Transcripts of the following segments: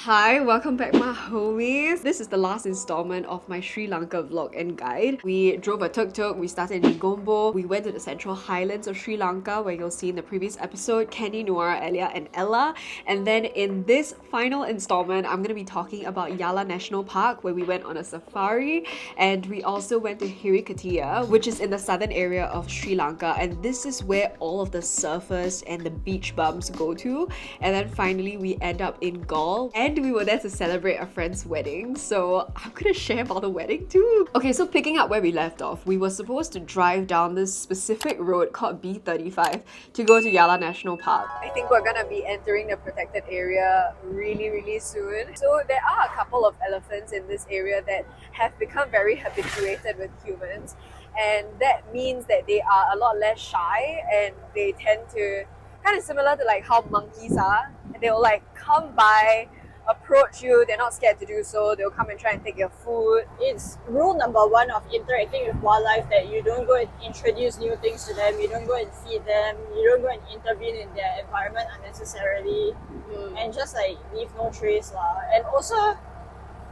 Hi, welcome back my homies. This is the last installment of my Sri Lanka vlog and guide. We drove a tuk-tuk, we started in Negombo, we went to the central highlands of Sri Lanka where you'll see in the previous episode Kenny, Noor, Elia and Ella. And then in this final installment, I'm going to be talking about Yala National Park where we went on a safari, and we also went to Hiriketiya, which is in the southern area of Sri Lanka, and this is where all of the surfers and the beach bums go to. And then finally we end up in Galle, and we were there to celebrate a friend's wedding, so I'm gonna share about the wedding too. Okay, so picking up where we left off, we were supposed to drive down this specific road called B35 to go to Yala National Park. I think we're gonna be entering the protected area really soon. So there are a couple of elephants in this area that have become very habituated with humans, and that means that they are a lot less shy, and they tend to kind of similar to like how monkeys are. They'll like come by, approach you, they're not scared to do so, they'll come and try and take your food. It's rule number one of interacting with wildlife that you don't go and introduce new things to them, you don't go and feed them, you don't go and intervene in their environment unnecessarily, and just like leave no trace lah. And also,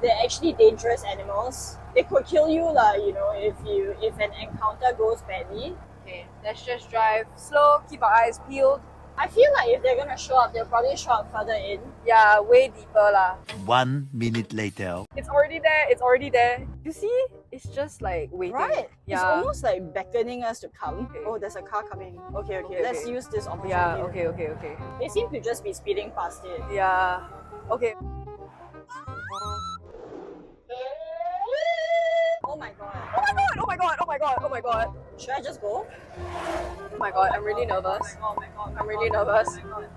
they're actually dangerous animals. They could kill you lah, you know, if an encounter goes badly. Okay, let's just drive slow, keep our eyes peeled. I feel like if they're gonna show up, they'll probably show up further in. Yeah, way deeper lah. 1 minute later. It's already there, it's already there. You see? It's just like waiting. Right? Yeah. It's almost like beckoning us to come. Okay. Oh, there's a car coming. Okay. Okay, Let's okay. use this opportunity. Yeah, okay. They seem to just be speeding past it. Yeah. Okay. Oh my god. Oh my god. Should I just go? Oh my god, I'm really nervous. Oh my god. I'm really nervous. Oh my god.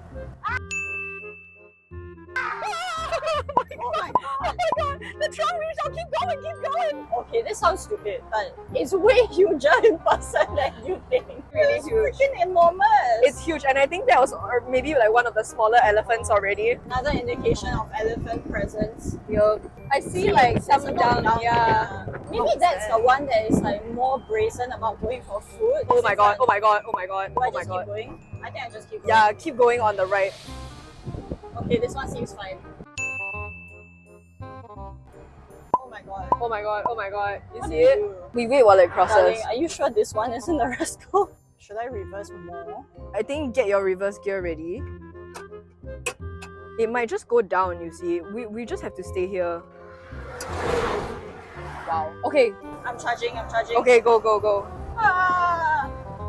Oh my god! The trunk reach! I'll keep going! Okay, this sounds stupid, but it's way huger in person than you think. Really It's huge. freaking enormous. It's huge, and I think that was maybe like one of the smaller elephants already. another indication of elephant presence. Yo, I see like some There's a lot down, yeah. Maybe that's the one that is like more brazen about going for food. Oh my god, oh Do my god, oh my god, I oh my just keep god. going? I think I just keep going. Yeah, keep going on the right. Okay, this one seems fine. Oh my god. Oh my god, oh my god. You What see do you it? do? We wait while it crosses. Darling, are you sure this one isn't the rascal? Should I reverse more? I think get your reverse gear ready. It might just go down, you see. We just have to stay here. Wow. Okay, I'm charging. okay, go. Ah!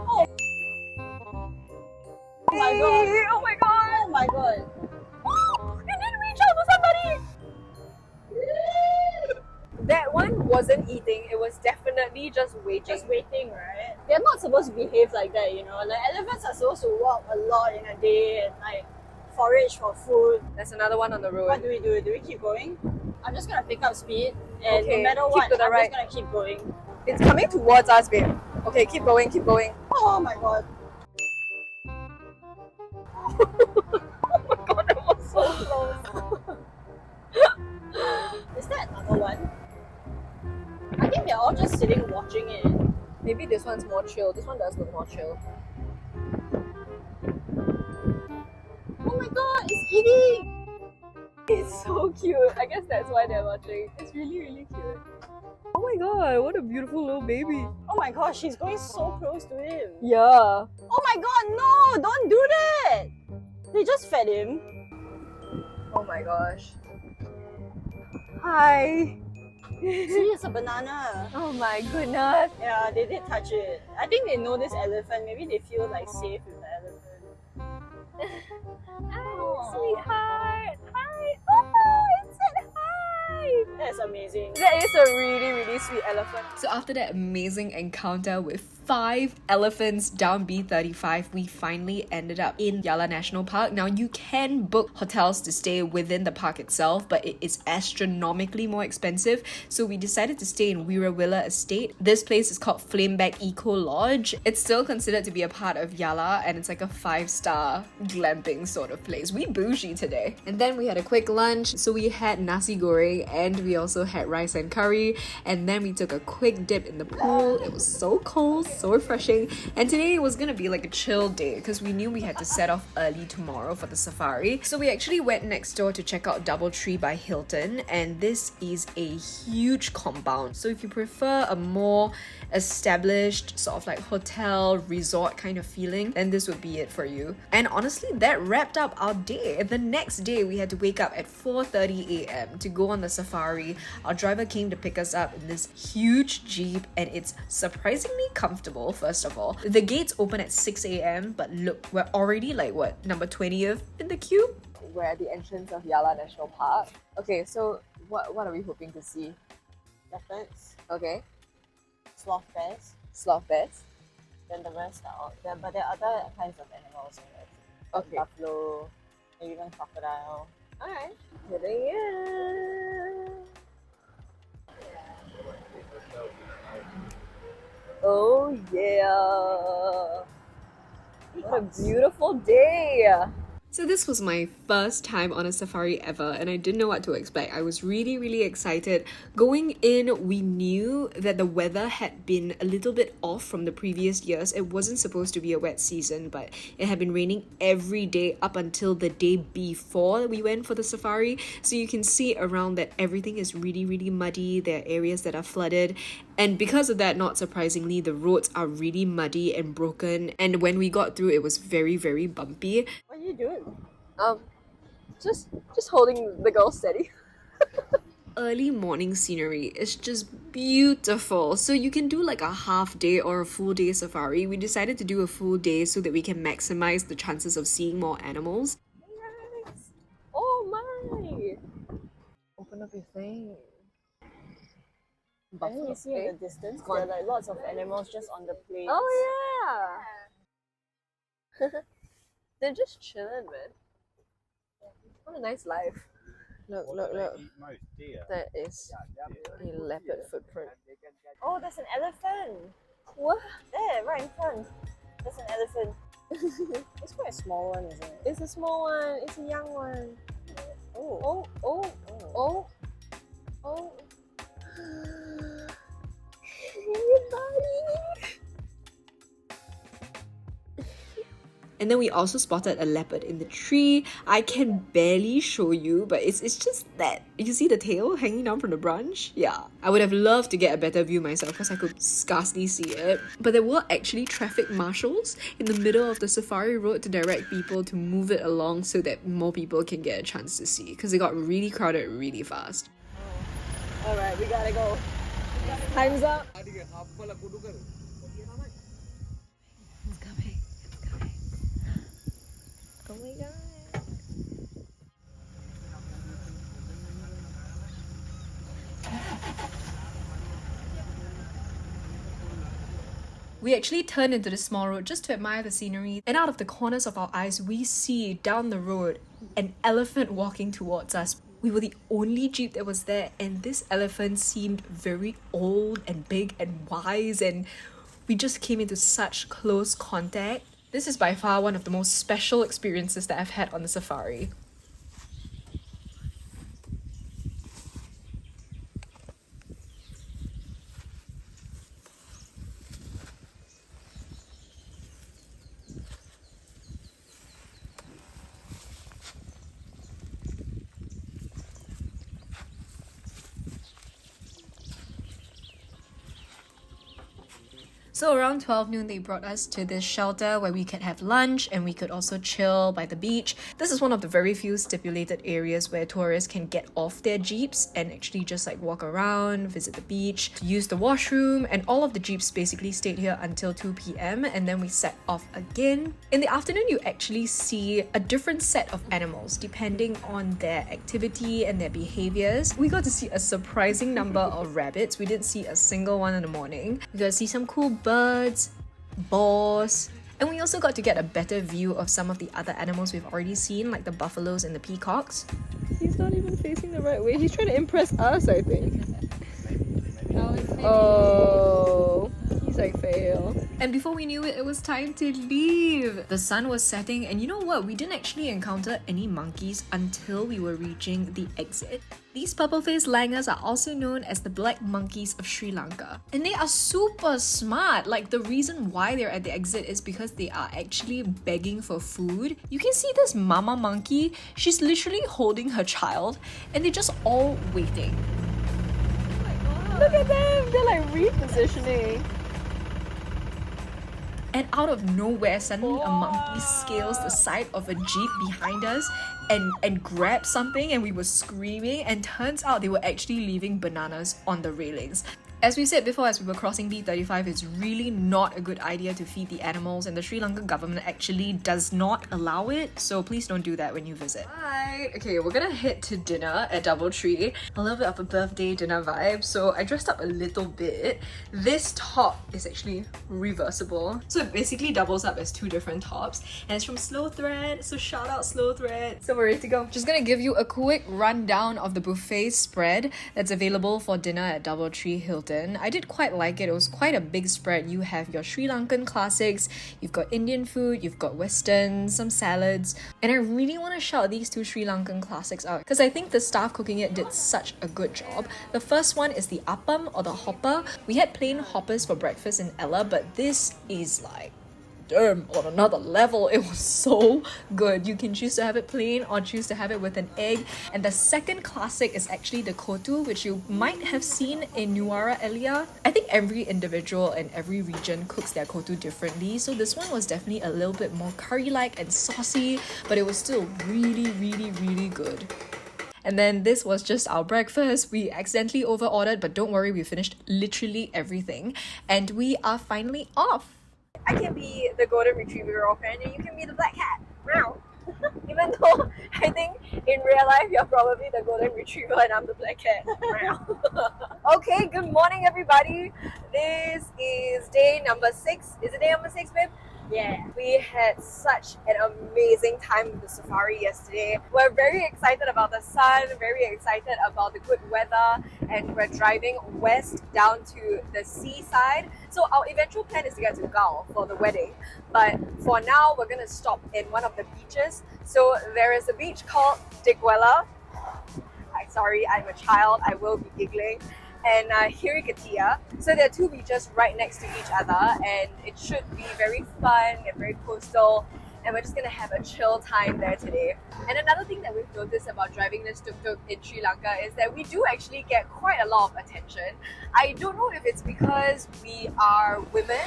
Oh. Oh my god. Oh my god! Oh my god. It didn't reach out for somebody! That one wasn't eating, it was definitely just waiting. Just waiting, right? They're not supposed to behave like that, you know. Like elephants are supposed to walk a lot in a day and like forage for food. There's another one on the road. What do we do? Do we keep going? I'm just gonna pick up speed, and Okay, no matter keep what, to the I'm right. just gonna keep going. It's coming towards us, babe. Okay, keep going. Oh my god. God, that was so close. Is that another one? I think they're all just sitting watching it. Maybe this one's more chill. This one does look more chill. Oh my god, it's eating! It's so cute. I guess that's why they're watching. It's really cute. Oh my god, what a beautiful little baby. Oh my gosh, she's going so close to him. Yeah. Oh my god, no! Don't do that! They just fed him. Oh my gosh. Hi. See, it's a banana. Oh my goodness. Yeah, they did touch it. I think they know this elephant. Maybe they feel like safe with the elephant. Hi, sweetheart. Hi. Oh, it said hi. That's amazing. That is a really sweet elephant. So after that amazing encounter with 5 elephants down B35, we finally ended up in Yala National Park. Now you can book hotels to stay within the park itself, but it is astronomically more expensive. So we decided to stay in Wirawilla Estate. This place is called Flameback Eco Lodge. It's still considered to be a part of Yala, and it's like a 5-star glamping sort of place. We bougie today. And then we had a quick lunch. So we had nasi goreng, and we also had rice and curry. And then we took a quick dip in the pool. It was so cold, so refreshing. And today was gonna be like a chill day because we knew we had to set off early tomorrow for the safari. So we actually went next door to check out Doubletree by Hilton, and this is a huge compound. So if you prefer a more established sort of like hotel resort kind of feeling, then this would be it for you. And honestly, that wrapped up our day. The next day we had to wake up at 4:30 a.m. to go on the safari. Our driver came to pick us up in this huge Jeep, and it's surprisingly comfortable. First of all, the gates open at 6 a.m. but look, we're already like what, number 20th in the queue? We're at the entrance of Yala National Park. Okay, so what are we hoping to see? Leopards, Okay, sloth bears, sloth bears. then the rest are all there, but there are other kinds of animals in there. Like Okay. buffalo, and even crocodile. Alright, getting in. Oh yeah! What a beautiful day! So this was my first time on a safari ever, and I didn't know what to expect. I was really excited. Going in, we knew that the weather had been a little bit off from the previous years. It wasn't supposed to be a wet season, but it had been raining every day up until the day before we went for the safari. So you can see around that everything is really muddy. There are areas that are flooded. And because of that, not surprisingly, the roads are really muddy and broken. And when we got through, it was very bumpy. What are you doing? Just holding the girl steady. Early morning scenery is just beautiful. So you can do like a half day or a full day safari. We decided to do a full day so that we can maximize the chances of seeing more animals. Yes. Oh my! Open up your thing. And then you see in the distance, there are like lots of animals just on the plains. Oh yeah! They're just chilling, man. What a nice life. Look. That is a leopard footprint. Oh, there's an elephant. What? There, right in front. There's an elephant. It's quite a small one, isn't it? It's a small one. It's a young one. Oh. Oh. Hey, buddy. And then we also spotted a leopard in the tree. I can barely show you, but it's just that. You see the tail hanging down from the branch? Yeah. I would have loved to get a better view myself because I could scarcely see it. But there were actually traffic marshals in the middle of the safari road to direct people to move it along so that more people can get a chance to see, because it got really crowded really fast. Alright, we gotta go. Time's up. It's coming. Oh my god. We actually turned into this small road just to admire the scenery, and out of the corners of our eyes we see down the road an elephant walking towards us. We were the only jeep that was there, and this elephant seemed very old and big and wise, and we just came into such close contact. This is by far one of the most special experiences that I've had on the safari. So around 12 noon, they brought us to this shelter where we could have lunch and we could also chill by the beach. This is one of the very few stipulated areas where tourists can get off their jeeps and actually just like walk around, visit the beach, use the washroom, and all of the jeeps basically stayed here until 2 p.m. and then we set off again. In the afternoon, you actually see a different set of animals depending on their activity and their behaviors. We got to see a surprising number of rabbits. We didn't see a single one in the morning. We got to see some cool birds, boars, and we also got to get a better view of some of the other animals we've already seen, like the buffaloes and the peacocks. He's not even facing the right way. He's trying to impress us, I think. Oh, he's like, fail. And before we knew it, it was time to leave. The sun was setting, and you know what? We didn't actually encounter any monkeys until we were reaching the exit. These purple-faced langurs are also known as the black monkeys of Sri Lanka. And they are super smart. Like, the reason why they're at the exit is because they are actually begging for food. You can see this mama monkey. She's literally holding her child, and they're just all waiting. Oh my god. Look at them! They're like repositioning. And out of nowhere, suddenly a monkey scales the side of a jeep behind us and grabs something, and we were screaming, and turns out they were actually leaving bananas on the railings. As we said before, as we were crossing B35, it's really not a good idea to feed the animals, and the Sri Lankan government actually does not allow it, so please don't do that when you visit. Right, okay, we're gonna head to dinner at Doubletree. A little bit of a birthday dinner vibe, so I dressed up a little bit. This top is actually reversible, so it basically doubles up as two different tops, and it's from Slow Thread, so shout out Slow Thread. So we're ready to go. Just gonna give you a quick rundown of the buffet spread that's available for dinner at Doubletree Hilton. I did quite like it. It was quite a big spread. You have your Sri Lankan classics, you've got Indian food, you've got Western, some salads, and I really want to shout these two Sri Lankan classics out because I think the staff cooking it did such a good job. The first one is the appam or the hopper. We had plain hoppers for breakfast in Ella, but this is like damn, on another level. It was so good. You can choose to have it plain or choose to have it with an egg. And the second classic is actually the kottu, which you might have seen in Nuwara Elia. I think every individual and every region cooks their kottu differently, so this one was definitely a little bit more curry-like and saucy, but it was still really, really, really good. And then this was just our breakfast. We accidentally over-ordered, but don't worry, we finished literally everything. And we are finally off. I can be the golden retriever girlfriend and you can be the black cat. Meow. Even though I think in real life you're probably the golden retriever and I'm the black cat. Meow. Okay, good morning everybody. This is day number 6. Is it day number 6, babe? Yeah. We had such an amazing time with the safari yesterday. We're very excited about the sun, very excited about the good weather, and we're driving west down to the seaside. So our eventual plan is to get to Galle for the wedding. But for now, we're going to stop in one of the beaches. So there is a beach called Digwella. Sorry, I'm a child. I will be giggling. And Hiriketiya. So there are two beaches right next to each other, and it should be very fun and very coastal, and we're just gonna have a chill time there today. And another thing that we've noticed about driving this tuk-tuk in Sri Lanka is that we do actually get quite a lot of attention. I don't know if it's because we are women,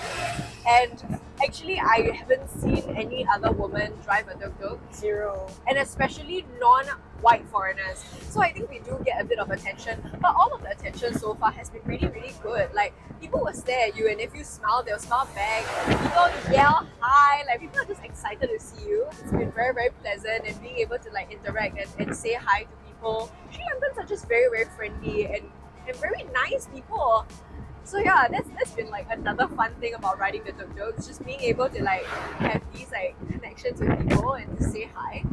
and actually I haven't seen any other woman drive a tuk-tuk. Zero. And especially non-white foreigners. So I think we do get a bit of attention, but all of the attention so far has been really, really good. Like, people will stare at you, and if you smile, they'll smile back. People yell hi, like people are just excited to see you. It's been very, very pleasant, and being able to like interact and say hi to people. Sri Lankans are just very, very friendly and very nice people. So yeah, that's been like another fun thing about riding the tuk-tuk. It's just being able to like have these like connections with people and to say hi.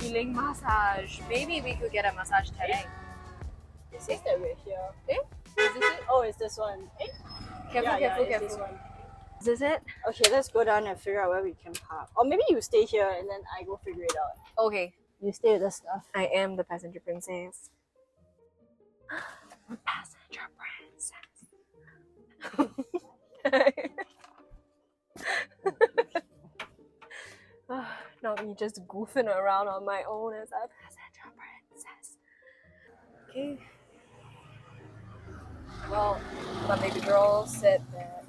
Healing massage. Maybe we could get a massage today. It says that we're here. Eh? Is this it? Oh, it's this one. Careful, careful, it's careful. this one. Is this it? Okay, let's go down and figure out where we can park. Or maybe you stay here and then I go figure it out. Okay. You stay with the stuff. I am the passenger princess. Passenger princess. Not me just goofing around on my own as a passenger princess. Okay. Well, my baby girl said that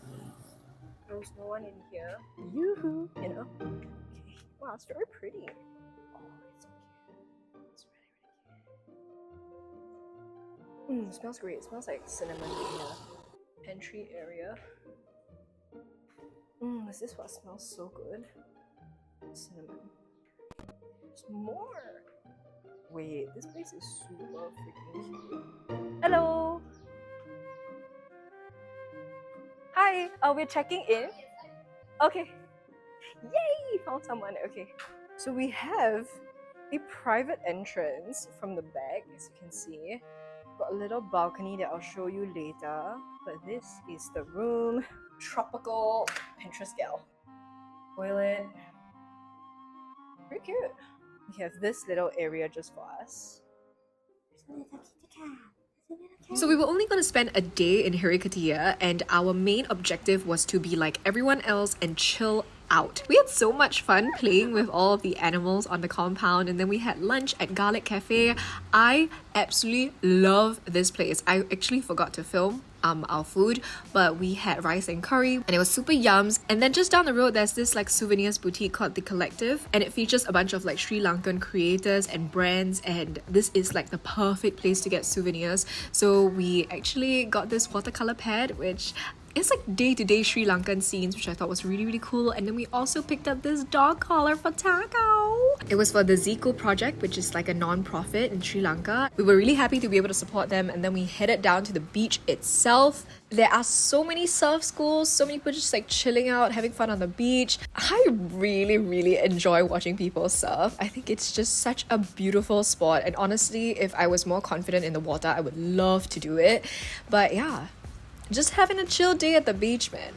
there's no one in here. Yoo-hoo, you know? Okay. Wow, it's very pretty. Oh, it's so cute. It's really, really cute. It smells great. It smells like cinnamon in the pantry area. Is this what smells so good? Cinnamon. There's more! Wait, this place is super freaking cute. Hello! Hi, we're checking in. Okay. Yay! Found someone. Okay. So we have a private entrance from the back, as you can see. Got a little balcony that I'll show you later. But this is the room. Tropical Pinterest gal. Toilet. Very cute. We have this little area just for us. So we were only going to spend a day in Hiriketiya, and our main objective was to be like everyone else and chill out. We had so much fun playing with all of the animals on the compound, and then we had lunch at Galle Cafe. I absolutely love this place. I actually forgot to film our food, but we had rice and curry and it was super yums. And then just down the road there's this like souvenirs boutique called The Collective, and it features a bunch of like Sri Lankan creators and brands, and this is like the perfect place to get souvenirs. So we actually got this watercolor pad, which it's like day-to-day Sri Lankan scenes, which I thought was really cool. And then we also picked up this dog collar for Taco. It was for the Zico project, which is like a non-profit in Sri Lanka. We were really happy to be able to support them, and then we headed down to the beach itself. There are so many surf schools, so many people just like chilling out, having fun on the beach. I really enjoy watching people surf. I think it's just such a beautiful spot, and honestly, if I was more confident in the water, I would love to do it. But yeah, just having a chill day at the beach, man.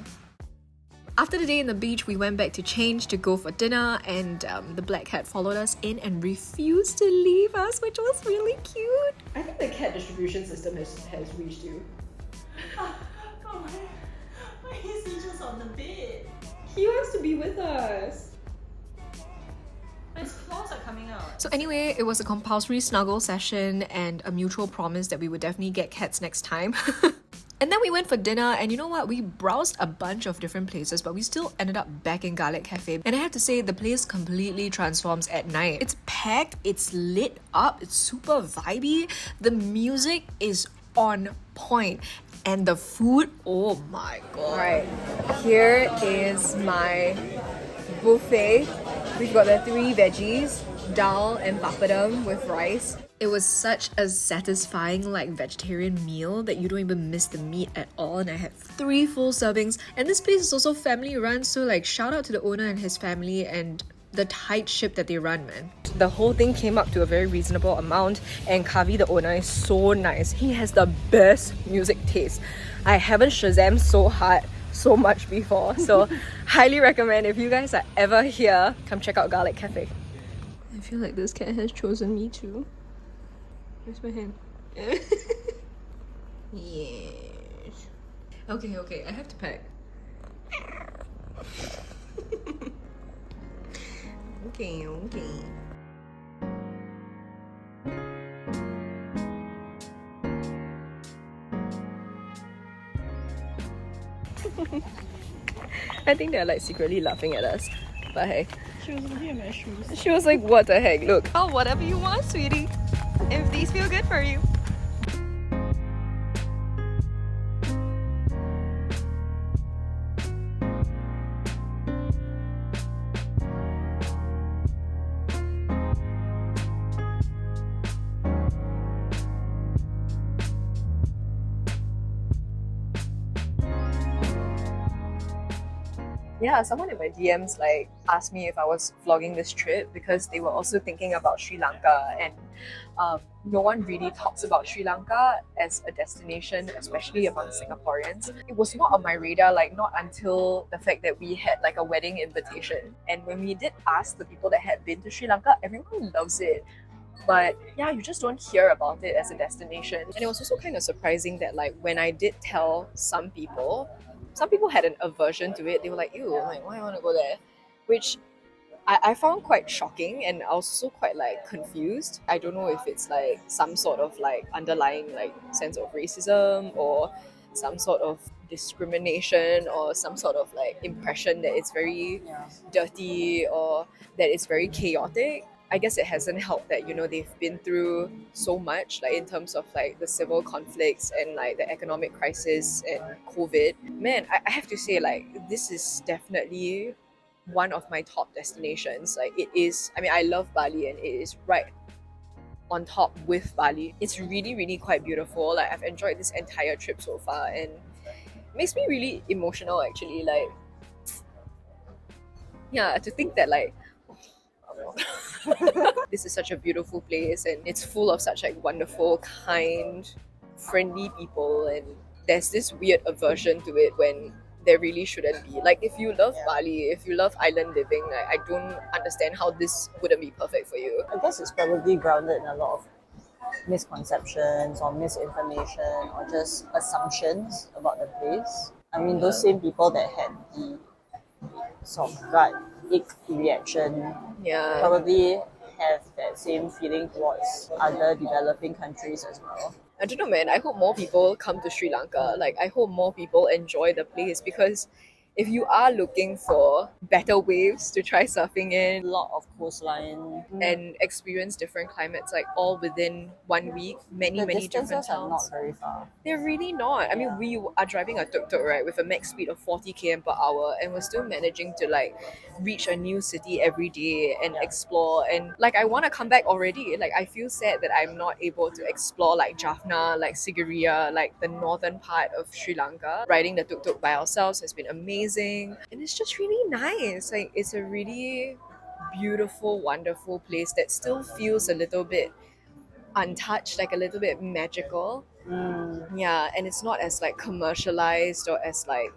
After the day in the beach, we went back to change to go for dinner, and the black cat followed us in and refused to leave us, which was really cute. I think the cat distribution system has reached you. Why is he just on the bed? He wants to be with us. His claws are coming out. So anyway, it was a compulsory snuggle session and a mutual promise that we would definitely get cats next time. And then we went for dinner, and you know what? We browsed a bunch of different places, but we still ended up back in Galle Cafe. And I have to say, the place completely transforms at night. It's packed, it's lit up, it's super vibey. The music is on point. And the food, oh my god. Alright, here is my buffet. We've got the 3 veggies, dal and papadum with rice. It was such a satisfying like vegetarian meal that you don't even miss the meat at all, and I had 3 full servings. And this place is also family run, so like shout out to the owner and his family and the tight ship that they run, man. The whole thing came up to a very reasonable amount, and Kavi, the owner, is so nice. He has the best music taste. I haven't Shazam so hard so much before, so highly recommend if you guys are ever here, come check out Galle Cafe. I feel like this cat has chosen me too. Where's my hand? Yes. Okay, I have to pack. Okay. I think they're like secretly laughing at us, but hey. She was looking at my shoes. She was like, what the heck, look. Oh, whatever you want, sweetie. If these feel good for you. Yeah, someone in my DMs like asked me if I was vlogging this trip because they were also thinking about Sri Lanka, and no one really talks about Sri Lanka as a destination, especially among Singaporeans. It was not on my radar, like not until the fact that we had like a wedding invitation. And when we did ask the people that had been to Sri Lanka, everyone loves it. But yeah, you just don't hear about it as a destination. And it was also kind of surprising that like when I did tell some people had an aversion to it. They were like, ew, like, why I want to go there? Which I found quite shocking, and I was also quite like confused. I don't know if it's like some sort of like underlying like sense of racism or some sort of discrimination or some sort of like impression that it's very dirty or that it's very chaotic. I guess it hasn't helped that, you know, they've been through so much, like in terms of like the civil conflicts and like the economic crisis and COVID. Man, I have to say, like, this is definitely one of my top destinations. Like, it is, I mean, I love Bali, and it is right on top with Bali. It's really quite beautiful. Like, I've enjoyed this entire trip so far, and makes me really emotional actually. Like, yeah, to think that like this is such a beautiful place and it's full of such like wonderful, kind, friendly people, and there's this weird aversion to it when there really shouldn't be. Like, if you love Bali, if you love island living, like, I don't understand how this wouldn't be perfect for you. I guess it's probably grounded in a lot of misconceptions or misinformation or just assumptions about the place. I mean, those same people that had the sort of gut ick reaction Yeah. probably have that same feeling towards other developing countries as well. I don't know, man. I hope more people come to Sri Lanka. Like, I hope more people enjoy the place, because if you are looking for better waves to try surfing A in lot of coastline. and experience different climates, like all within 1 week, many The different distances are not towns. very far. They're really not. I mean, Yeah. we are driving a tuk-tuk, right, with a max speed of 40 km per hour, and we're still managing to like reach a new city every day and Yeah. explore. And like, I want to come back already. Like, I feel sad that I'm not able to explore like Jaffna, like Sigiriya, like the northern part of Sri Lanka. Riding the tuk-tuk by ourselves has been amazing, and it's just really nice. Like, it's a really beautiful, wonderful place that still feels a little bit untouched, like a little bit magical. Yeah, and it's not as like commercialized or as like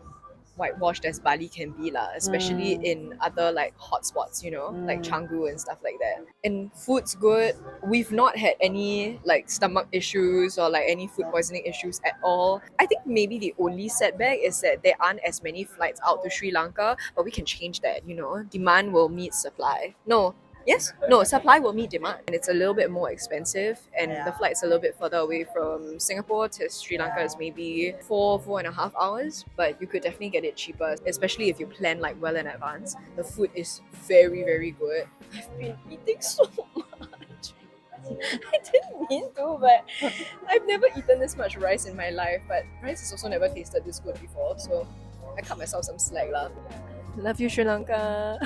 whitewashed as Bali can be lah, especially in other like hotspots, you know, like Canggu and stuff like that. And food's good. We've not had any like stomach issues or like any food poisoning issues at all. I think maybe the only setback is that there aren't as many flights out to Sri Lanka, but we can change that, you know. Demand will meet supply. No, yes, no, supply will meet demand, and it's a little bit more expensive, and the flight's a little bit further away from Singapore to Sri Lanka. Is maybe 4.5 hours, but you could definitely get it cheaper, especially if you plan like well in advance. The food is very good. I've been eating so much. I didn't mean to, but I've never eaten this much rice in my life. But rice has also never tasted this good before, so I cut myself some slack lah. Love you, Sri Lanka.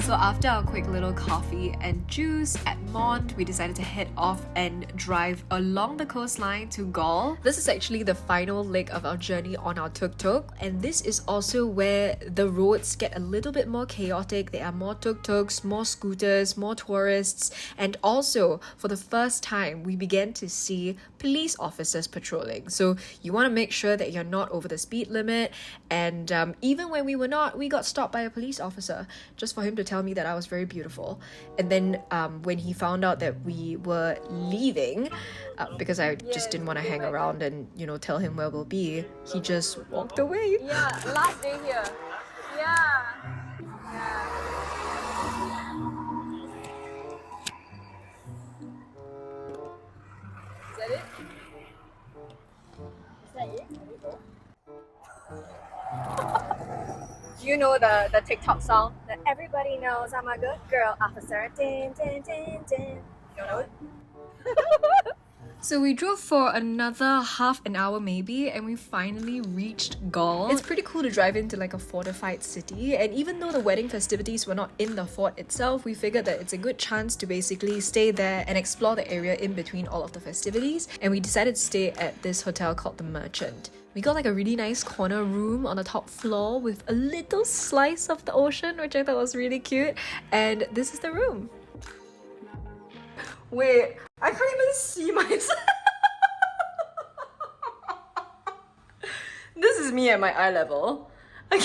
So after our quick little coffee and juice at Mont, we decided to head off and drive along the coastline to Galle. This is actually the final leg of our journey on our tuk-tuk, and this is also where the roads get a little bit more chaotic. There are more tuk-tuks, more scooters, more tourists, and also for the first time we began to see police officers patrolling. So you want to make sure that you're not over the speed limit, and even when we were not, we got stopped by a police officer just for him to tell me that I was very beautiful. And then when he found out that we were leaving, because I just didn't want to hang around and, you know, tell him where we'll be, he just walked away. Yeah, last day here. Yeah. Is that it? Is that it? Do you know the TikTok song that everybody knows I'm a good girl officer? Din, din, din, din. You don't know it? So we drove for another half an hour maybe, and we finally reached Galle. It's pretty cool to drive into like a fortified city, and even though the wedding festivities were not in the fort itself, we figured that it's a good chance to basically stay there and explore the area in between all of the festivities. And we decided to stay at this hotel called the Merchant. We got like a really nice corner room on the top floor with a little slice of the ocean, which I thought was really cute. And this is the room. Wait, I can't even see myself. This is me at my eye level. I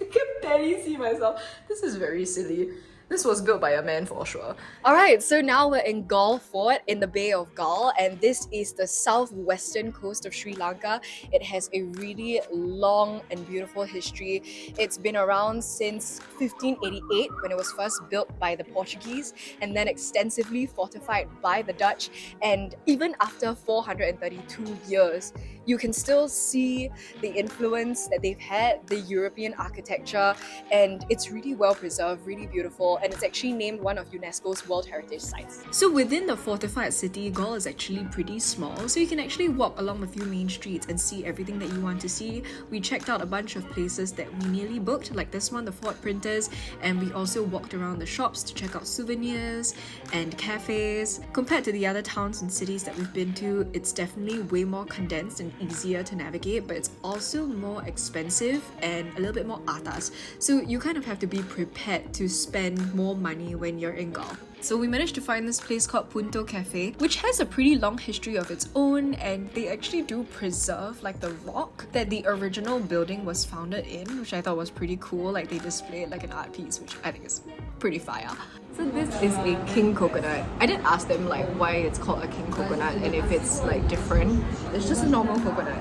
can barely see myself. This is very silly. This was built by a man for sure. Alright, so now we're in Galle Fort in the Bay of Galle, and this is the southwestern coast of Sri Lanka. It has a really long and beautiful history. It's been around since 1588 when it was first built by the Portuguese, and then extensively fortified by the Dutch. And even after 432 years, you can still see the influence that they've had, the European architecture, and it's really well preserved, really beautiful. and it's actually named one of UNESCO's World Heritage Sites. So within the fortified city, Galle is actually pretty small, so you can actually walk along a few main streets and see everything that you want to see. We checked out a bunch of places that we nearly booked, like this one, the Fort Printers, and we also walked around the shops to check out souvenirs and cafes. Compared to the other towns and cities that we've been to, it's definitely way more condensed and easier to navigate, but it's also more expensive and a little bit more atas. So you kind of have to be prepared to spend more money when you're in Galle. So we managed to find this place called Punto Cafe, which has a pretty long history of its own, and they actually do preserve like the rock that the original building was founded in, which I thought was pretty cool. Like they displayed like an art piece, which I think is pretty fire. So this is a king coconut. I did ask them like why it's called a king coconut and if it's like different. It's just a normal coconut.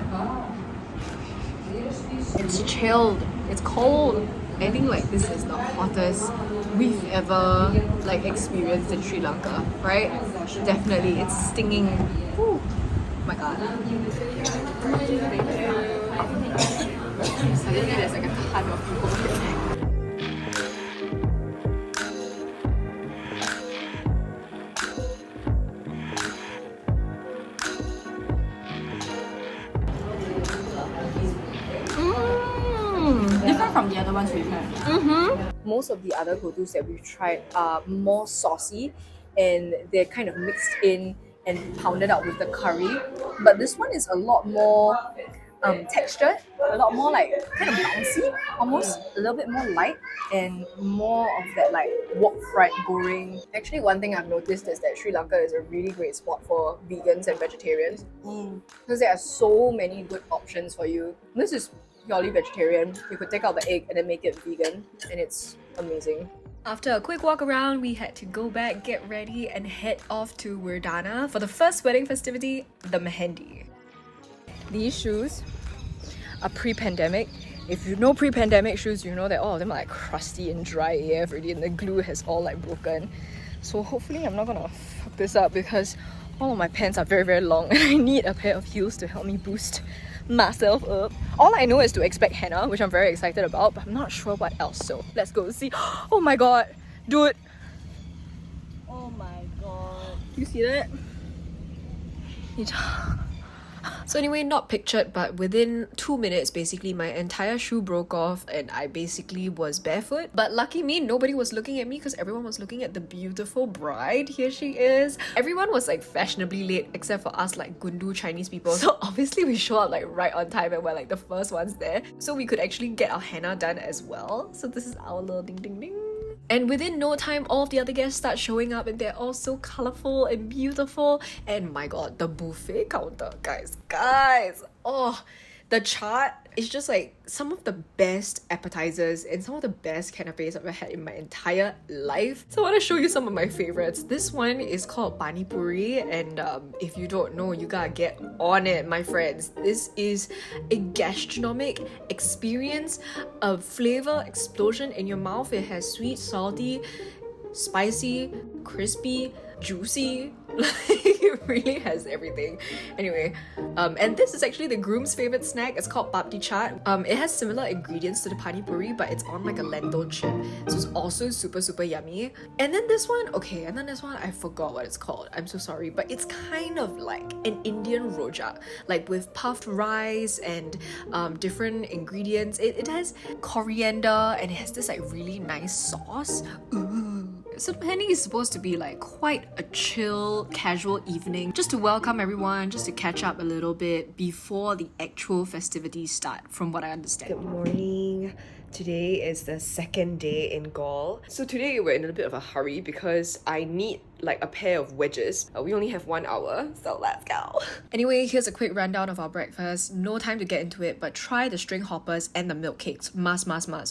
It's chilled. It's cold. I think like this is the hottest we've ever like experienced in Sri Lanka, right? Definitely, it's stinging. Whew. My god. Suddenly there's like a ton of people here. Different from the other ones we've had. Most of the other kottus that we've tried are more saucy and they're kind of mixed in and pounded out with the curry. But this one is a lot more textured, a lot more like kind of bouncy, almost a little bit more light and more of that like wok fried goreng. Actually, one thing I've noticed is that Sri Lanka is a really great spot for vegans and vegetarians because there are so many good options for you. This is purely vegetarian. You could take out the egg and then make it vegan, and it's amazing. After a quick walk around, we had to go back, get ready, and head off to Wirdana for the first wedding festivity, the MENDHI. These shoes are pre-pandemic. If you know pre-pandemic shoes, you know that all of them are like crusty and dry AF already, and the glue has all like broken. So hopefully I'm not gonna fuck this up because all of my pants are very, very long and I need a pair of heels to help me boost myself up. All I know is to expect henna, which I'm very excited about, but I'm not sure what else, so let's go see. Oh my god, dude! Oh my god. You see that? So anyway, not pictured, but within 2 minutes, basically my entire shoe broke off and I basically was barefoot. But lucky me, nobody was looking at me because everyone was looking at the beautiful bride. Here she is. Everyone was like fashionably late except for us like Gundu Chinese people. So obviously we show up like right on time and we're like the first ones there. So we could actually get our henna done as well. So this is our little ding ding ding. And within no time, all of the other guests start showing up and they're all so colorful and beautiful. And my god, the buffet counter, guys, oh, the Chaat is just like some of the best appetizers and some of the best canapes I've ever had in my entire life. So I want to show you some of my favorites. This one is called Pani Puri, and if you don't know, you gotta get on it, my friends. This is a gastronomic experience, a flavor explosion in your mouth. It has sweet, salty, spicy, crispy, juicy. It really has everything. Anyway, and this is actually the groom's favorite snack. It's called Papdi Chaat. It has similar ingredients to the Pani Puri, but it's on like a lentil chip. So it's also super, super yummy. And then this one, I forgot what it's called. I'm so sorry, but it's kind of like an Indian rojak, like with puffed rice and different ingredients. It has coriander and it has this like really nice sauce. Ooh. So MENDHI is supposed to be like quite a chill, casual evening, just to welcome everyone, just to catch up a little bit before the actual festivities start, from what I understand. Good morning. Today is the second day in Galle. So today we're in a bit of a hurry because I need like a pair of wedges. We only have 1 hour, so let's go. Anyway, here's a quick rundown of our breakfast. No time to get into it, but try the string hoppers and the milk cakes. Must,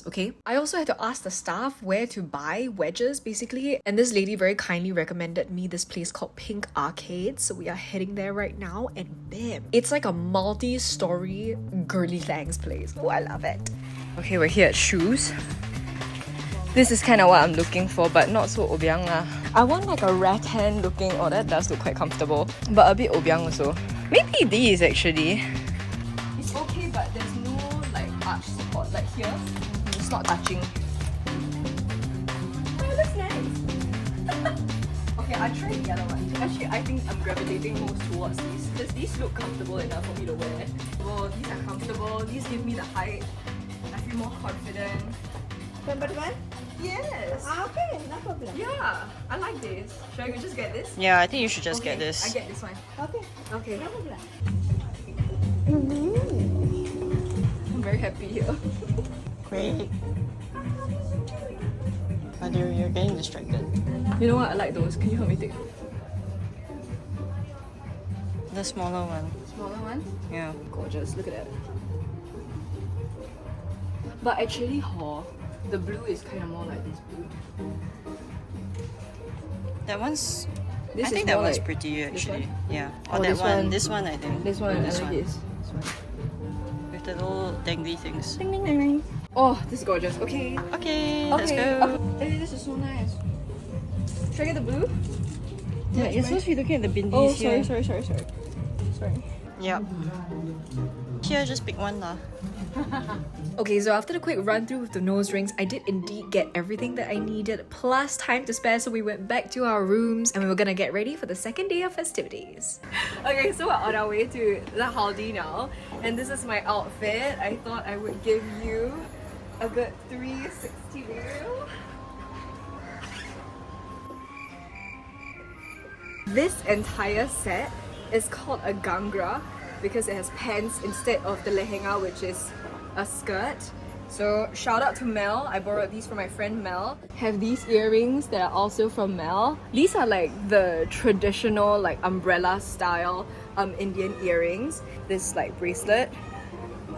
okay? I also had to ask the staff where to buy wedges, basically. And this lady very kindly recommended me this place called Pink Arcade. So we are heading there right now, and bam! It's like a multi-story girly thangs place. Oh, I love it. Okay, we're here at Shoes. This is kind of what I'm looking for, but not so obiang lah. I want like a rattan looking, oh that does look quite comfortable, but a bit obiang also. Maybe these actually. It's okay, but there's no like arch support, like here. It's not touching. Oh, that's nice. Okay, I tried the other one. Actually, I think I'm gravitating most towards these because these look comfortable enough for me to wear. Well, these are comfortable. These give me the height. I feel more confident. Number one? Yes. Okay, no problem. Yeah, I like this. Should I just get this? Yeah, I think you should just get Okay, this. I get this one. Okay, Okay. no problem. I'm very happy here. Great. But you're getting distracted. You know what? I like those. Can you help me take? The smaller one. Smaller one? Yeah. Gorgeous. Look at that. But actually, the blue is kind of more like this blue. That one's. This I is think that more one's like pretty actually. Yeah. Oh, Or that this one. one. This one I think. This one. This I like one. this. This one. With the little dangly things. Ding ding ding ding. Oh, this is gorgeous. Okay. Okay, let's Okay. go. Hey, this is so nice. Should I get the blue? Yeah, you're supposed to be looking at the bindies Oh, here. sorry. Yep. Here, just pick one lah. Okay, so after the quick run through with the nose rings, I did indeed get everything that I needed, plus time to spare, so we went back to our rooms and we were gonna get ready for the second day of festivities. Okay, so we're on our way to the Haldi now, and this is my outfit. I thought I would give you a good 360 view. This entire set is called a gangra because it has pants instead of the lehenga, which is a skirt. So shout out to Mel. I borrowed these from my friend Mel. Have these earrings that are also from Mel. These are like the traditional like umbrella style Indian earrings. This like bracelet.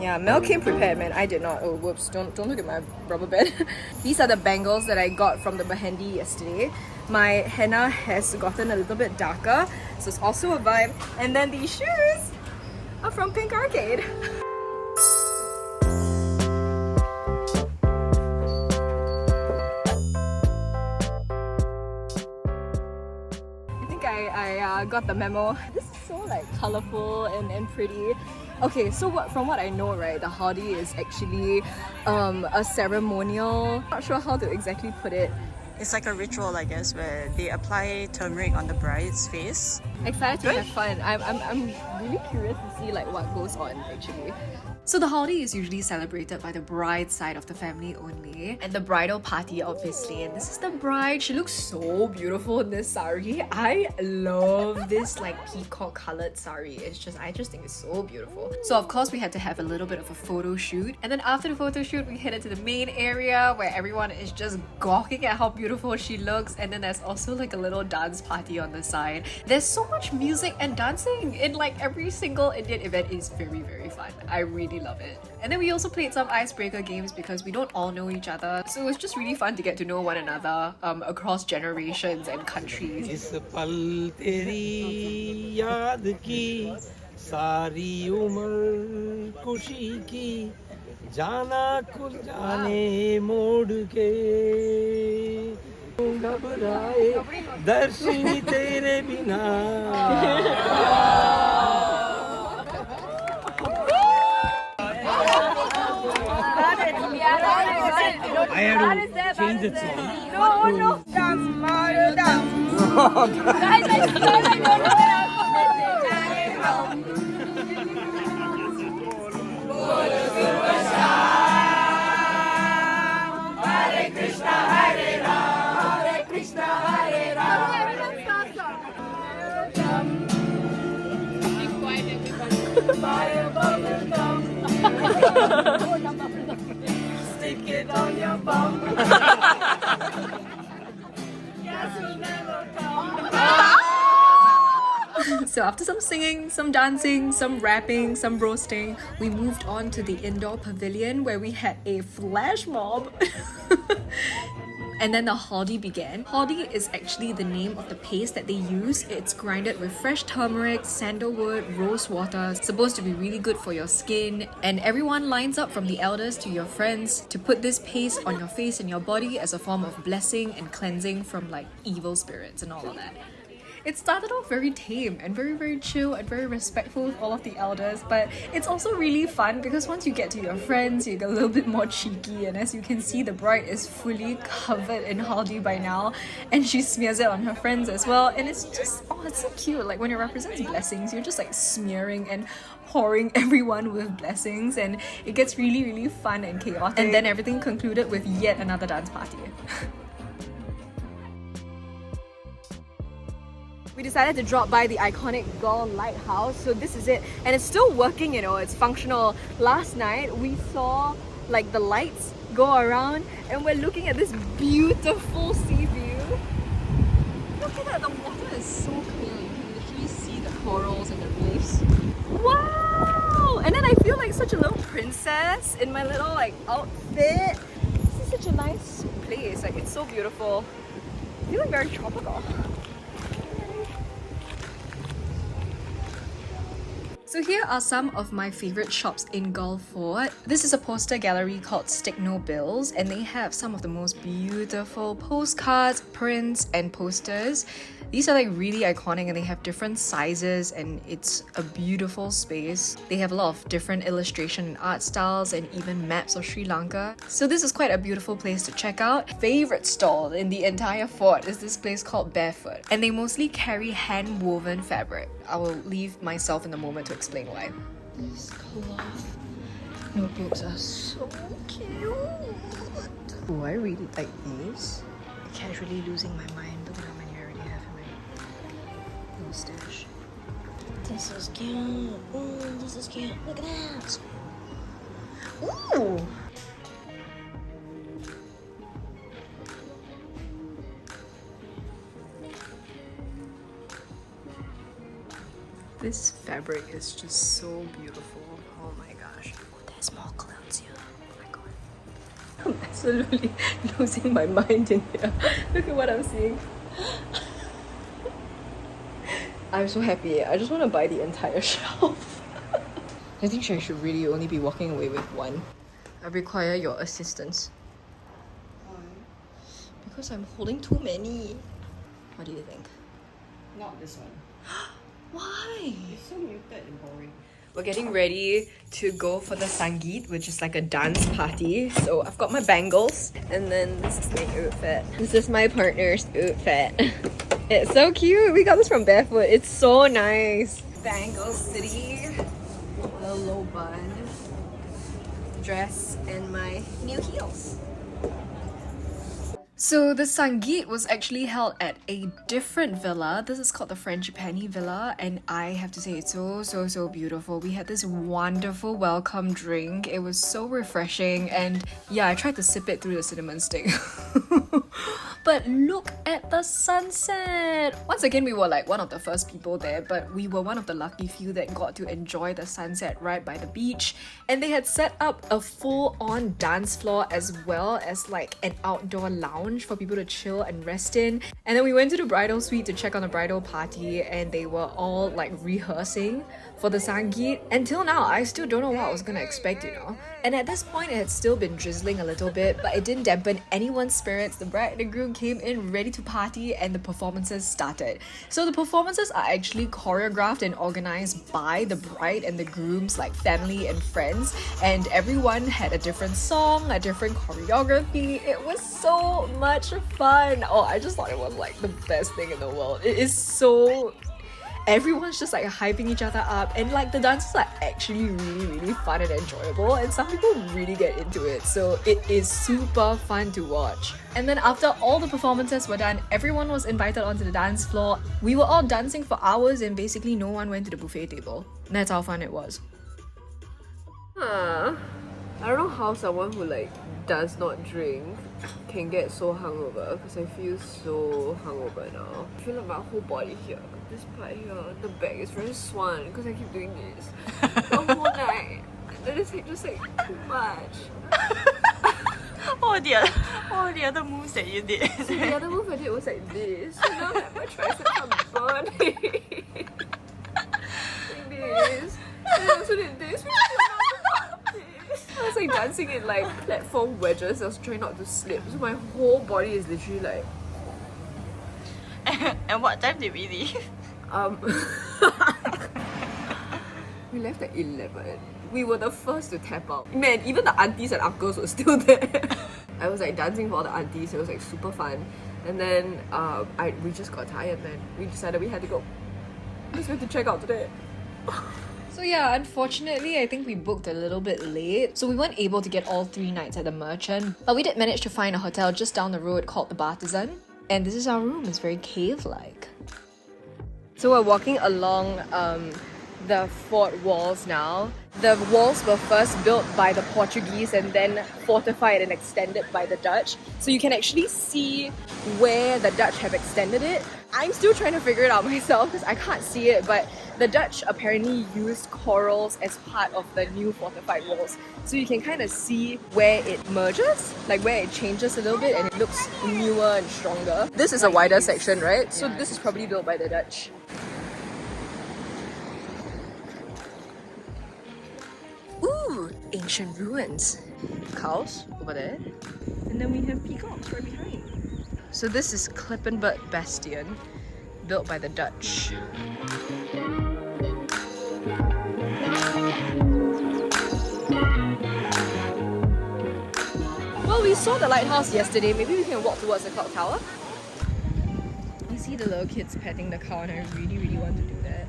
Yeah, Mel came prepared, man. I did not. Oh, whoops. Don't look at my rubber band. These are the bangles that I got from the Mehendi yesterday. My henna has gotten a little bit darker, so it's also a vibe. And then these shoes are from Pink Arcade. I think I got the memo. This is so like colorful and pretty. Okay, so from what I know, right, the Haldi is actually a ceremonial. Not sure how to exactly put it. It's like a ritual, I guess, where they apply turmeric on the bride's face. Excited to have fun. I'm really curious to see like what goes on actually. So the Haldi is usually celebrated by the bride's side of the family only, and the bridal party obviously. And this is the bride. She looks so beautiful in this sari. I love this like peacock colored sari. I just think it's so beautiful. So of course we had to have a little bit of a photo shoot, and then after the photo shoot we headed to the main area where everyone is just gawking at how beautiful she looks. And then there's also like a little dance party on the side. There's so much music and dancing in like every single Indian event. Is very fun. I really love it. And then we also played some icebreaker games because we don't all know each other, so it was just really fun to get to know one another across generations and countries. इस पल तेरी याद की सारी उम्र खुशी की जाना खुल जाने मोड़ के घबराए दर्शनी तेरे बिना I had to change the song. Stick it on your bum. So after some singing, some dancing, some rapping, some roasting, we moved on to the indoor pavilion where we had a flash mob. And then the Haldi began. Haldi is actually the name of the paste that they use. It's grinded with fresh turmeric, sandalwood, rose water. It's supposed to be really good for your skin. And everyone lines up from the elders to your friends to put this paste on your face and your body as a form of blessing and cleansing from like evil spirits and all of that. It started off very tame and very chill and very respectful with all of the elders, but it's also really fun because once you get to your friends, you get a little bit more cheeky, and as you can see, the bride is fully covered in haldi by now, and she smears it on her friends as well, and it's just, oh, it's so cute. Like when it represents blessings, you're just like smearing and pouring everyone with blessings, and it gets really fun and chaotic. And then everything concluded with yet another dance party. We decided to drop by the iconic Galle Lighthouse, so this is it, and it's still working, you know, it's functional. Last night we saw like the lights go around and we're looking at this beautiful sea view. Look at that, the water is so clear, you can literally see the corals and the reefs. Wow! And then I feel like such a little princess in my little like outfit. This is such a nice place, like it's so beautiful. Feeling very tropical. So here are some of my favorite shops in Galle Fort. This is a poster gallery called Stick No Bills, and they have some of the most beautiful postcards, prints, and posters. These are like really iconic and they have different sizes, and it's a beautiful space. They have a lot of different illustration and art styles and even maps of Sri Lanka. So this is quite a beautiful place to check out. Favorite stall in the entire fort is this place called Barefoot, and they mostly carry hand-woven fabric. I will leave myself in a moment to explain why. These cloth notebooks are so cute. Oh, I really like these. Casually losing my mind. Look at how many I already have in my little stash. This is cute. Oh, this is cute. Look at that. Ooh. This fabric is just so beautiful. Oh my gosh. Oh, there's more clouds here. Oh my god. I'm absolutely losing my mind in here. Look at what I'm seeing. I'm so happy. I just want to buy the entire shelf. I think I should really only be walking away with one. I require your assistance. Why? Because I'm holding too many. What do you think? Not this one. Why? It's so muted and boring. We're getting ready to go for the SANGEET, which is like a dance party. So I've got my bangles, and then this is my outfit. This is my partner's outfit. It's so cute. We got this from Barefoot. It's so nice. Bangle City. A low bun. Dress and my new heels. So the SANGEET was actually held at a different villa. This is called the Franjipani Villa, and I have to say it's so beautiful. We had this wonderful welcome drink. It was so refreshing, and yeah, I tried to sip it through the cinnamon stick. But look at the sunset! Once again, we were like one of the first people there, but we were one of the lucky few that got to enjoy the sunset right by the beach. And they had set up a full-on dance floor as well as like an outdoor lounge for people to chill and rest in. And then we went to the bridal suite to check on the bridal party, and they were all like rehearsing for the SANGEET. Until now, I still don't know what I was gonna expect, you know? And at this point, it had still been drizzling a little bit, but it didn't dampen anyone's spirits. The bride and the groom came in ready to party, and the performances started. So the performances are actually choreographed and organized by the bride and the groom's like family and friends, and everyone had a different song, a different choreography. It was so much fun. Oh, I just thought it was like the best thing in the world. It is so... Everyone's just like hyping each other up, and like the dances are actually really fun and enjoyable, and some people really get into it, so it is super fun to watch. And then after all the performances were done, everyone was invited onto the dance floor. We were all dancing for hours, and basically no one went to the buffet table. That's how fun it was. I don't know how someone who like does not drink can get so hungover, because I feel so hungover now. I feel like my whole body here, this part here, the back is very swollen because I keep doing this the whole night. And it's just like too much. All the other moves that you did. So the other move I did was like this. So now like, my triceps are burning. Like this. And I also did this. I was like dancing in like platform wedges. I was trying not to slip. So my whole body is literally like... And what time did we leave? We left at 11. We were the first to tap out. Man, even the aunties and uncles were still there. I was like dancing for all the aunties. It was like super fun. And then we just got tired, man. We decided we had to go. We just went to check out today. So yeah, unfortunately, I think we booked a little bit late. So we weren't able to get all 3 nights at the Merchant. But we did manage to find a hotel just down the road called the Bartizan. And this is our room. It's very cave-like. So we're walking along the fort walls now. The walls were first built by the Portuguese and then fortified and extended by the Dutch. So you can actually see where the Dutch have extended it. I'm still trying to figure it out myself because I can't see it, but the Dutch apparently used corals as part of the new fortified walls. So you can kind of see where it merges, like where it changes a little bit and it looks newer and stronger. This is a wider section, right? So this is probably built by the Dutch. Ooh, ancient ruins. Cows over there. And then we have peacocks right behind. So this is Klippenberg Bastion, built by the Dutch. Well, we saw the lighthouse yesterday. Maybe we can walk towards the clock tower. I see the little kids petting the cow and I really, really want to do that.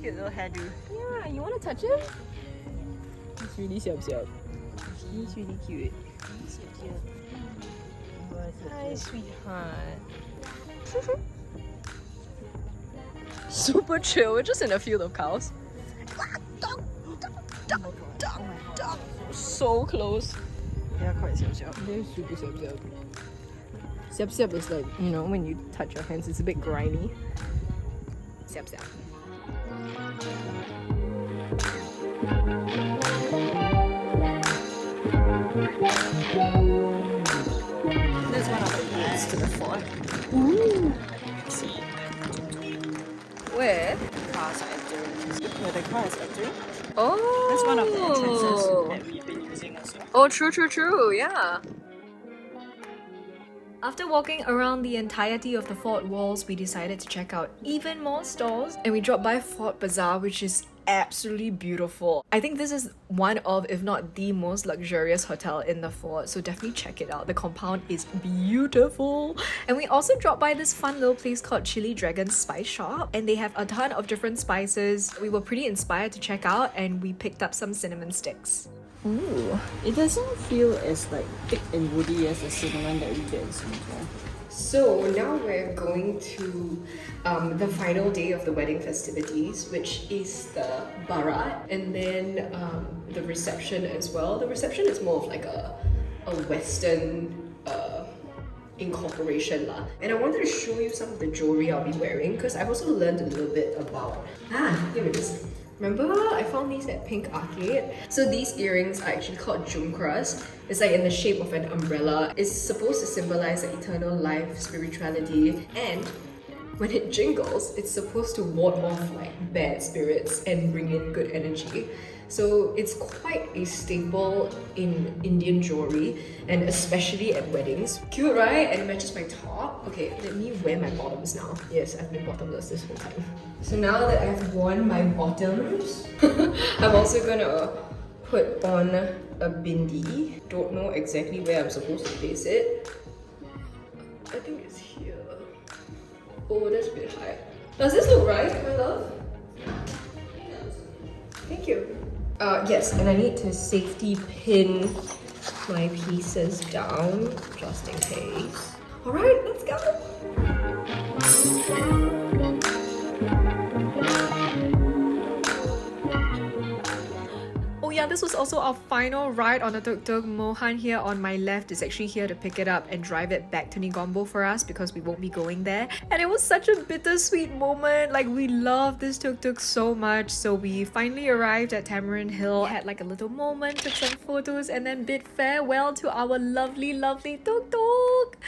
Cute little hairdo. Yeah, you want to touch it? It's really siap-siap. He's really cute. Hi, sweetheart. Super chill. We're just in a field of cows. So close. They're quite siap-siap. They're super siap-siap. Siap-siap is like, you know, when you touch your hands, it's a bit grimy. Siap-siap. There's one of the gates to the fort. Ooh. See, Where? cars are entering. See where the car is entering? Oh. That's one of the entrances that we've been using as well. Oh, true, yeah. After walking around the entirety of the fort walls, we decided to check out even more stalls and we dropped by Fort Bazaar, which is absolutely beautiful. I think this is one of, if not the most luxurious hotel in the fort, so definitely check it out. The compound is beautiful. And we also dropped by this fun little place called Chili Dragon's Spice Shop and they have a ton of different spices. We were pretty inspired to check out and we picked up some cinnamon sticks. Ooh, it doesn't feel as like thick and woody as the cinnamon that we get in Singapore. So now we're going to the final day of the wedding festivities, which is the Baraat, and then the reception as well. The reception is more of like a Western incorporation lah. And I wanted to show you some of the jewelry I'll be wearing because I've also learned a little bit about... here it is. Remember, I found these at Pink Arcade. So these earrings are actually called jumkras. It's like in the shape of an umbrella. It's supposed to symbolize the eternal life, spirituality, and when it jingles, it's supposed to ward off like bad spirits and bring in good energy. So it's quite a staple in Indian jewelry and especially at weddings. Cute, right? And it matches my top. Okay, let me wear my bottoms now. Yes, I've been bottomless this whole time. So now that I've worn my bottoms, I'm also gonna put on a bindi. Don't know exactly where I'm supposed to place it. I think it's here. Oh, that's a bit high. Does this look right, my love? Thank you. Yes, and I need to safety pin my pieces down just in case. Alright, let's go! Oh yeah, this was also our final ride on the tuk-tuk. Mohan here on my left is actually here to pick it up and drive it back to Negombo for us because we won't be going there. And it was such a bittersweet moment. Like, we love this tuk-tuk so much. So we finally arrived at Tamarind Hill, had like a little moment, took some photos and then bid farewell to our lovely, lovely tuk-tuk.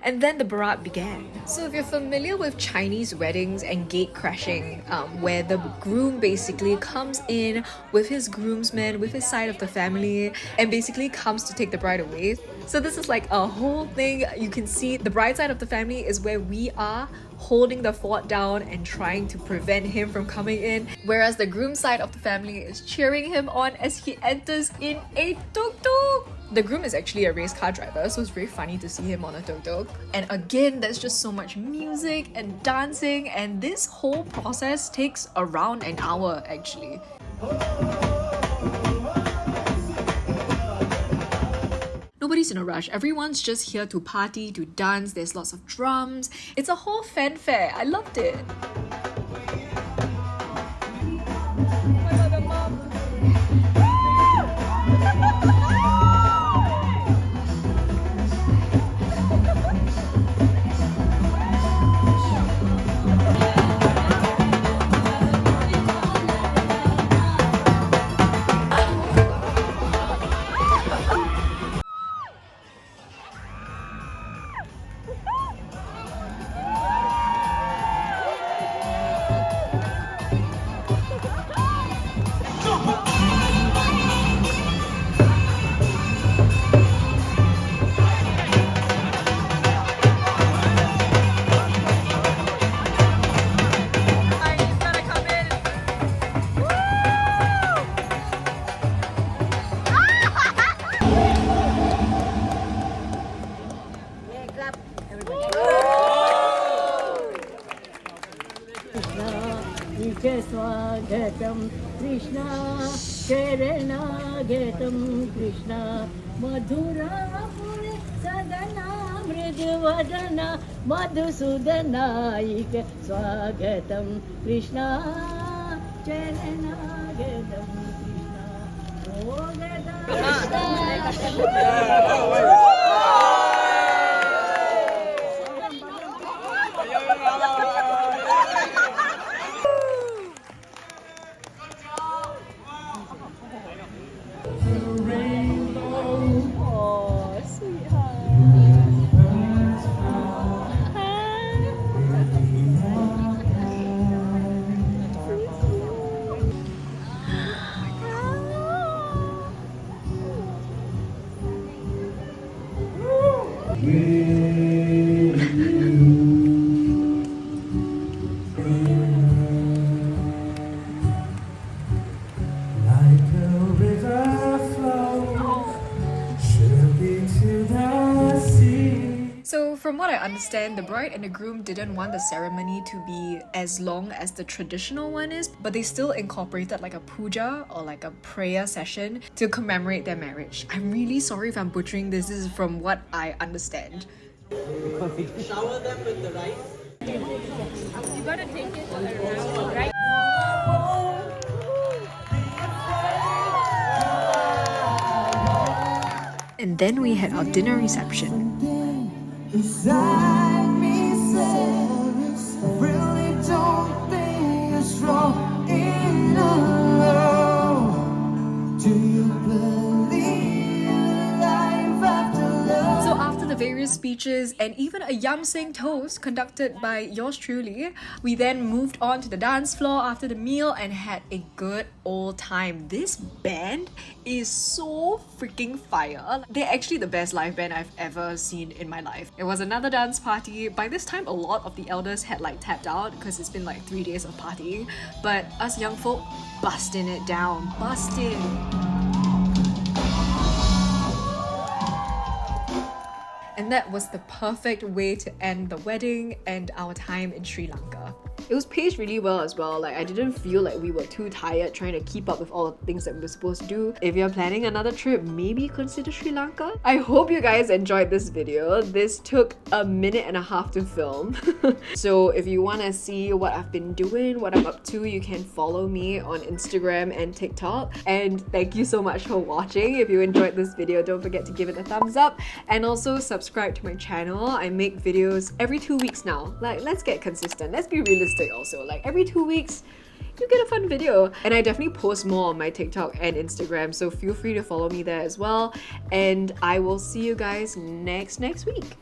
And then the Baraat began. So if you're familiar with Chinese weddings and gate crashing, where the groom basically comes in with his groomsmen, with his side of the family, and basically comes to take the bride away. So this is like a whole thing. You can see the bride side of the family is where we are holding the fort down and trying to prevent him from coming in, whereas the groom side of the family is cheering him on as he enters in a tuk-tuk. The groom is actually a race car driver, so it's very funny to see him on a tuk-tuk. And again, there's just so much music and dancing, and this whole process takes around an hour actually. Nobody's in a rush. Everyone's just here to party, to dance. There's lots of drums. It's a whole fanfare. I loved it. Swagatam Krishna Sharanaagatam Krishna Madhura Puri Sadana Mridvadana Madhusudanaik Swagatam Krishna Sharanaagatam Krishna So from what I understand, the bride and the groom didn't want the ceremony to be as long as the traditional one is, but they still incorporated like a puja or like a prayer session to commemorate their marriage. I'm really sorry if I'm butchering this. This is from what I understand. Shower them with the rice. You gotta take it around, right? And then we had our dinner reception. Inside me says, I really don't think you're strong enough. Do you believe life after love? So after the various speeches and even a Yam Sing toast conducted by yours truly, we then moved on to the dance floor after the meal and had a good old time. This band is so freaking fire. They're actually the best live band I've ever seen in my life. It was another dance party. By this time, a lot of the elders had like tapped out because it's been like 3 days of partying. But us young folk, busting it down, busting. And that was the perfect way to end the wedding and our time in Sri Lanka. It was paced really well as well. Like, I didn't feel like we were too tired trying to keep up with all the things that we were supposed to do. If you're planning another trip, maybe consider Sri Lanka. I hope you guys enjoyed this video. This took 1.5 minutes to film. So if you want to see what I've been doing, what I'm up to, you can follow me on Instagram and TikTok. And thank you so much for watching. If you enjoyed this video, don't forget to give it a thumbs up and also subscribe to my channel. I make videos every 2 weeks now. Like, let's get consistent. Let's be realistic also. Like, every 2 weeks, you get a fun video. And I definitely post more on my TikTok and Instagram, so feel free to follow me there as well. And I will see you guys next week.